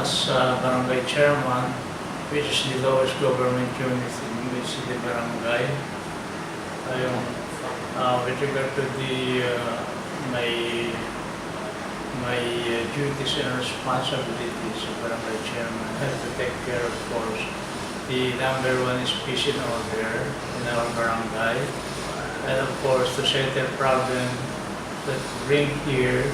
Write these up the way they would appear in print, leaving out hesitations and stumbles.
as barangay chairman, which is the lowest government unit in which the barangay. With regard to my duties and responsibilities as barangay chairman, I have to take care, of course. The number one is peace and order in our barangay, and of course to settle problem that bring here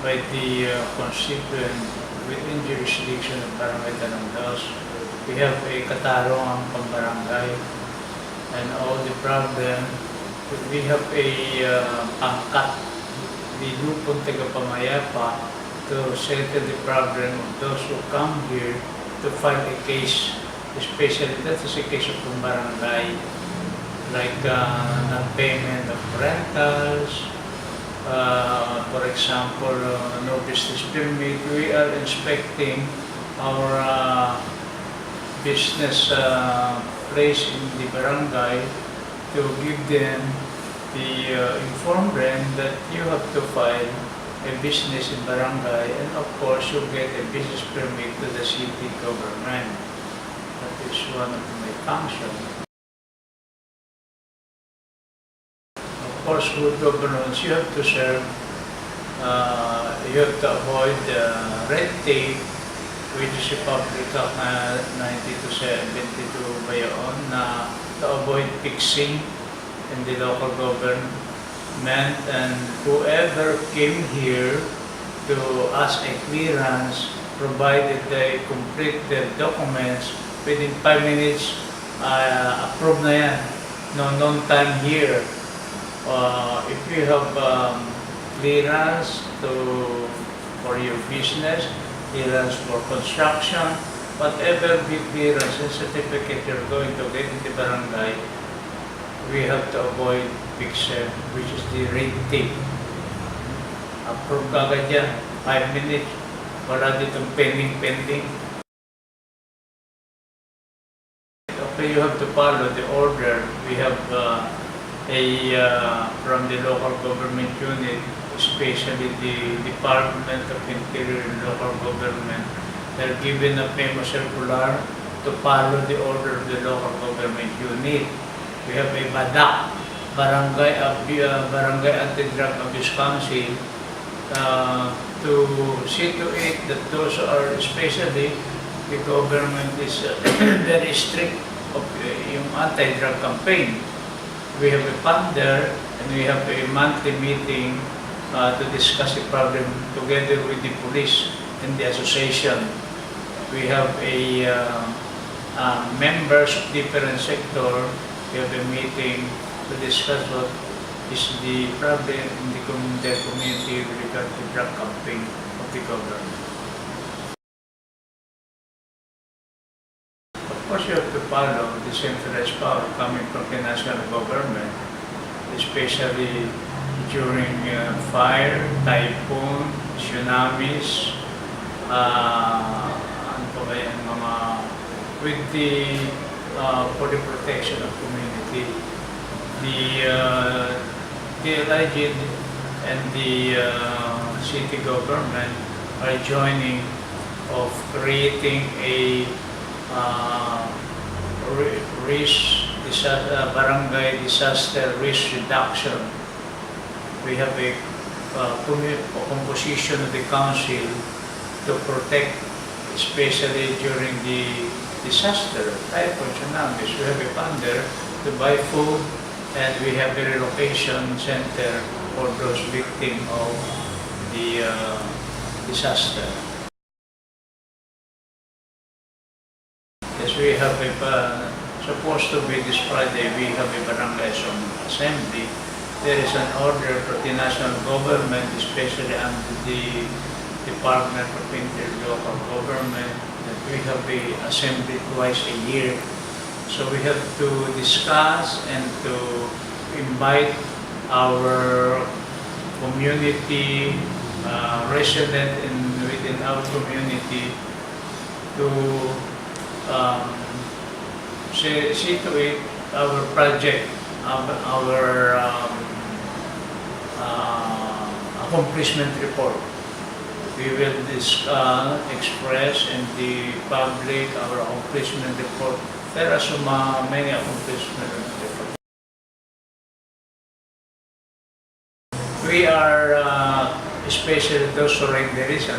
by the constituent within jurisdiction of Barangay Tanongdos. We have a katarungang pambarangay, and all the problem, we have a pangkat, the grupong tagapamayapa, to settle the problem of those who come here to file a case, especially that is a case of pambarangay, like non-payment of rentals, for example, no business permit. We are inspecting our business place in the barangay to give them inform them that you have to file a business in barangay, and of course you get a business permit to the city government. That is one of my functions. Of course, good governance, you have to serve, you have to avoid red tape, which is a Public Act 92/72 ba yun, to avoid fixing in the local government, and whoever came here to ask a clearance, provided they complete their documents, within 5 minutes, approve na yan. No time here. If you have clearance for your business, clearance for construction, whatever big clearance and certificate you're going to get in the barangay, we have to avoid fixer, which is the red tape. Approve agad yan, 5 minutes, wala ditong pending. Okay, you have to follow the order. We have from the local government unit, especially the Department of Interior and Local Government, they're given a famous circular to follow the order of the local government unit. We have a BADAC, Barangay Anti-Drug Abuse Council, to see to it that those are, especially the government is very strict of yung anti-drug campaign. We have a funder, and we have a monthly meeting to discuss the problem together with the police and the association. We have members of different sector. We have a meeting to discuss what is the problem in the community with regard to drug campaign of the government. Of course, you have to follow the centralized power coming from the national government, especially during fire, typhoon, tsunamis, for the protection of community. The DLIG and the city government are joining of creating a barangay disaster risk reduction. We have a composition of the council to protect, especially during the disaster, typhoon, tsunamis. We have a funder to buy food, and we have a relocation center for those victims of the disaster. Yes, we have supposed to be this Friday, we have a barangay assembly. There is an order for the national government, especially under the Department of Interior Local Government, that we have a assembly twice a year. So we have to discuss and to invite our community, resident within our community, to see to it our project, our accomplishment report. we will express in the public our accomplishment report. There are so many accomplishment report. We are, especially those surrenderies,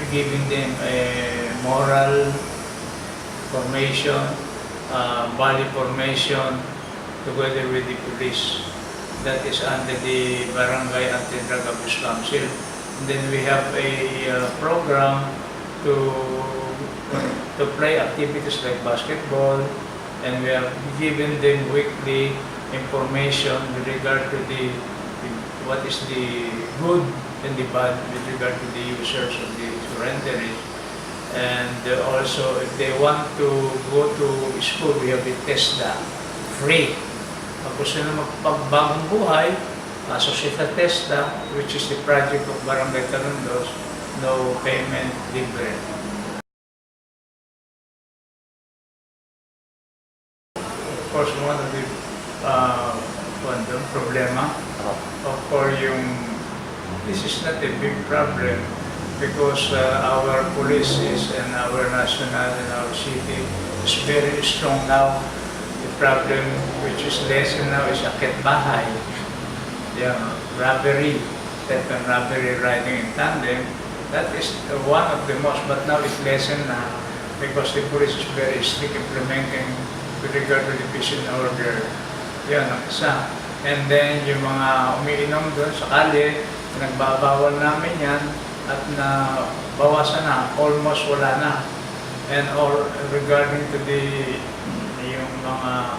giving them a moral formation, value formation, together with the police. That is under the Barangay Anti-Drug Abuse Council. And then we have a program to play activities like basketball, and we have given them weekly information with regard to what is the good and the bad with regard to the users of the surrenderies. And also, if they want to go to school, we have a TESDA, free. Tapos sila magpagbagong buhay, associate sa TESDA, which is the project of Barangay Talundos, no payment, libre. Of course, one of the problema, of course, this is not a big problem because our police and our national and our city is very strong now. The problem which is lessened now is akit bahay, robbery, theft and robbery riding in tandem. That is one of the most, but now it's lessened na because the police is very strict implementing with regard to the peace and order. Yan ang isa. And then yung mga umiinom doon sa kalye, nagbabawal namin yan at bawasan na, almost wala na. And all regarding to yung mga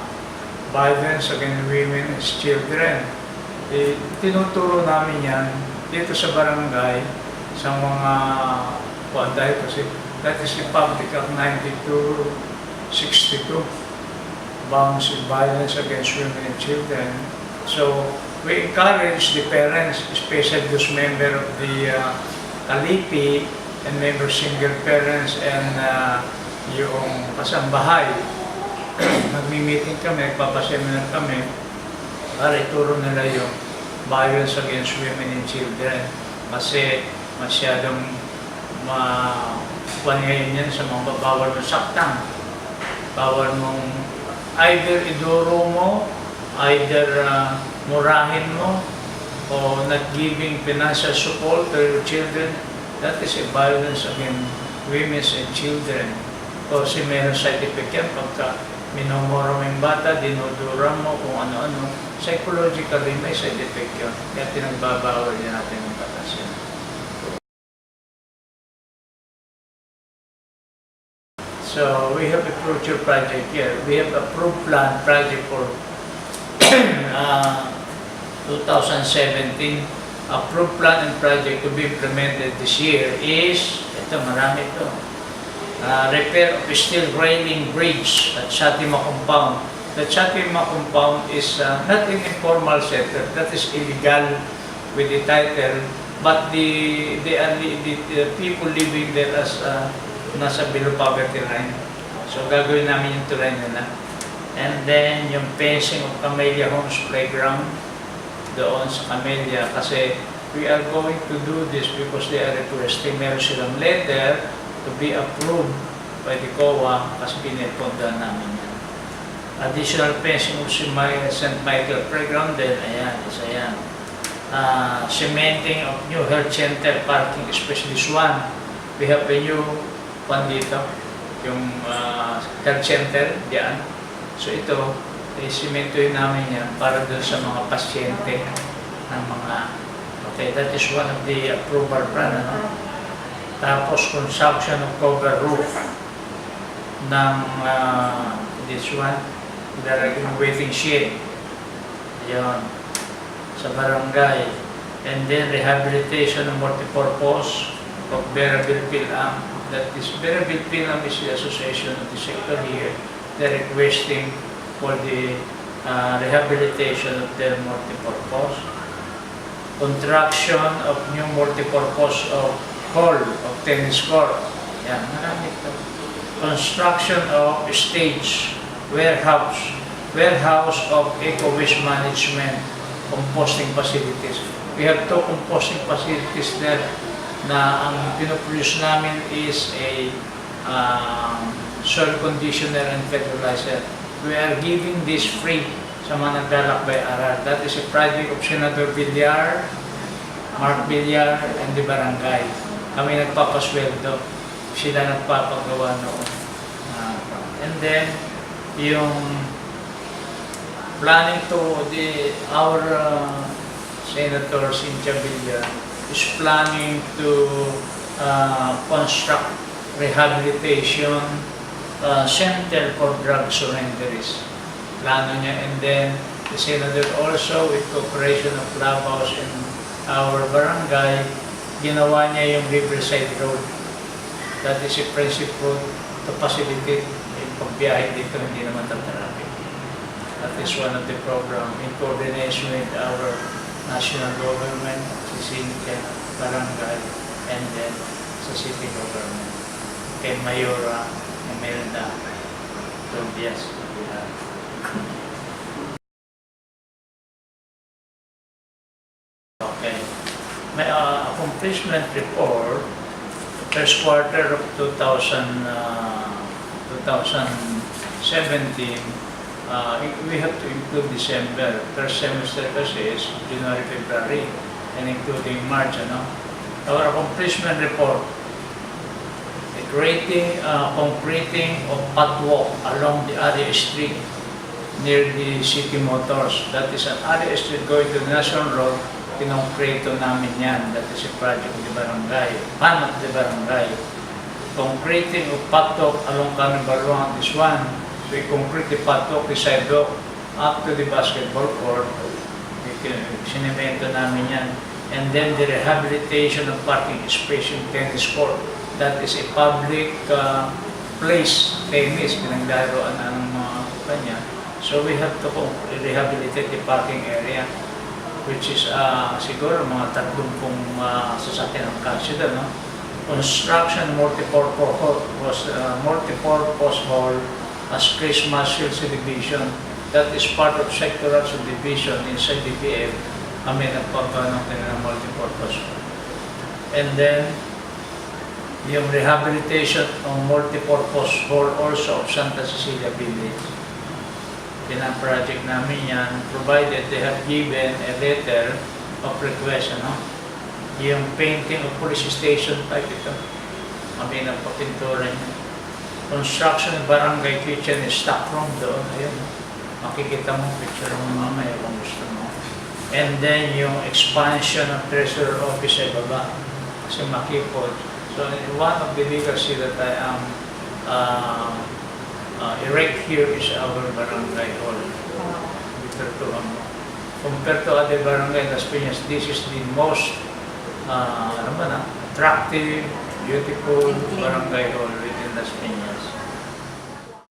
violence against women and children, tinuturo namin yan dito sa barangay sa mga dahil kasi that is the Public Act 9262 bounds violence against women and children. So we encourage the parents, especially those members of the Kalipi and member single parents and yung kasambahay. Magmi-meeting kami, nagpapaseminar kami para ituro nila yung violence against women and children. Kasi masyadong ngayon yan sa mga bawal mong saktan. Bawal mong either iduro mo, either murahin mo, o not giving financial support to your children. That is a violence against women and children. Kasi mayroon side effect yan pagka minumura mo yung bata, dinudura mo kung ano-ano. Psychologically, may side effect yun. Kaya pinagbabawal din natin yung batas yan. So, we have a future project here. We have a approved plan project for 2017. Approved plan and project to be implemented this year is, ito marami ito, repair of steel railing bridge at Shatima compound. The Shatima compound is not an informal setup, that is illegal with the title, but the people living there as nasa below poverty line. So gagawin namin yung tulay nila. And then yung fencing of Camellia Homes Playground doon sa Camellia, kasi we are going to do this because they are requesting, meron silang letter to be approved by the COA kasi pinipuntahan namin yan. Additional fencing of St. Michael Playground din, ayan, isa yan. Cementing of new health center parking, especially Swan. We have a new one dito, yung health center diyan. So ito, isimentohin namin yan para doon sa mga pasyente ng mga, okay, that is one of the approval plan. Tapos construction of cover roof ng this one, yung waiting shed, yun, sa barangay. And then rehabilitation of multipurpose of Berabel Pilam. That is, Berabel Pilam is the association of the sector here. They're requesting for the rehabilitation of their multipurpose. Construction of new multipurpose of hall of tennis court. Yan, marami ito. Construction of stage, warehouse of eco-waste management, composting facilities. We have 2 composting facilities there na ang pinoproduce namin is a soil conditioner and fertilizer. We are giving this free sa mga naglalakbay aral. That is a project of Senator Villar, Mark Villar, and the Barangay. Kami nagpapasweldo. Sila nagpapagawa noon. And then, yung planning to our Senator Cynthia Villar is planning to construct rehabilitation center for drug surrenderies. Plano niya. And then, the Senator also, with cooperation of Clubhouse and our barangay, ginawa niya yung Riverside Road. That is a principle to facilitate yung pagbiyahe dito, hindi naman tatarapin. That is one of the program in coordination with our national government, si Cynthia, barangay, and then sa city government. Kay Mayora, Imelda, Tobias, okay. May accomplishment report, first quarter of 2017, we have to include December. First semester kasi is January, February, and including March. Our accomplishment report, creating concreting of pathwalk along the area street near the City Motors. That is an area street going to the National Road. Kinongkrito namin yan. That is a project of the barangay. One of the barangay. Concreting of pathwalk along Carnival 1. This one, we concrete the pathwalk, the sidewalk up to the basketball court. Sinemento namin yan. And then the rehabilitation of parking space in tennis court. That is a public place, tennis, pinaglaruan ng mga kanya. So we have to rehabilitate the parking area, which is siguro mga 30 sasakyan ang consider, no? Construction multi-purpose hall as Christmas sales division. That is part of sectoral subdivision inside DPF. Kami nagpapagawa ng multi-purpose hall. And then, yung rehabilitation of multi-purpose hall also of Santa Cecilia Village. Pinang-project namin yan, provided they have given a letter of request, Yung painting of police station type ito, kami nagpapintura niya. Construction of barangay kitchen is stock room doon, ayun. Makikita mo picture mo mamaya kung gusto mo. And then yung expansion of treasurer office ay baba, kasi makipod. So one of the legacy that I am erect here is our barangay hall. Compared to other barangay in Las Piñas, this is the most attractive, beautiful barangay hall within Las Piñas.